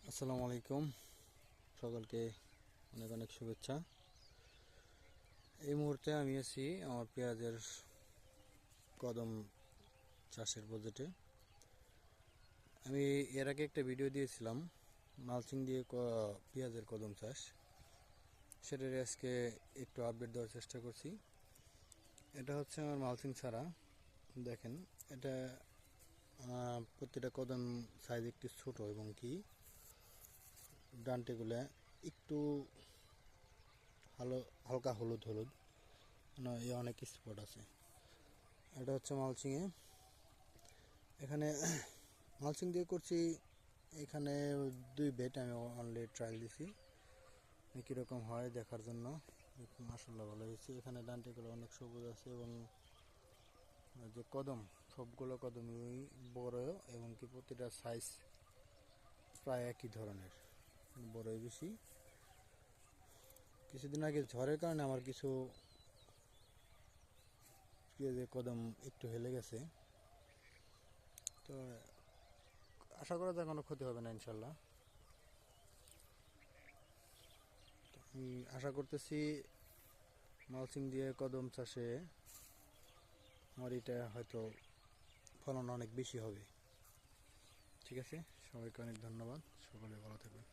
আসসালামু আলাইকুম, সকলকে অনেক অনেক শুভেচ্ছা। এই মুহূর্তে আমি আছি আমার পেঁয়াজের কদম চাষের প্রজেক্টে। আমি এর আগে একটা ভিডিও দিয়েছিলাম মালচিং দিয়ে পেঁয়াজের কদম চাষ, সেটার আজকে একটু আপডেট দেওয়ার চেষ্টা করছি। এটা হচ্ছে আমার মালচিং ছাড়া, দেখেন এটা প্রতিটা কদম সাইজ একটু ছোট এবং কি ডান্টিগুলো একটু হালকা হলুদ হলুদ, অনেক স্পট আছে। এটা হচ্ছে মালচিংয়ে, এখানে মালচিং দিয়ে করছি। এখানে 2 বেড আমি অনলি ট্রায়াল দিছি কীরকম হয় দেখার জন্য। মাশাআল্লাহ ভালো হয়েছে। এখানে ডান্টিগুলো অনেক সবুজ আছে এবং যে কদম, সবগুলো কদমই বড় এবং কি প্রতিটা সাইজ প্রায় একই ধরনের, বড়ই বেশি। কিছুদিন আগে ঝড়ের কারণে আমার কিছু কদম একটু হেলে গেছে, তো আশা করা যায় কোনো ক্ষতি হবে না ইনশাল্লাহ। আমি আশা করতেছি মালচিং দিয়ে কদম চাষে আমার এটা হয়তো ফলন অনেক বেশি হবে। ঠিক আছে, সবাইকে অনেক ধন্যবাদ, সকলে ভালো থাকবেন।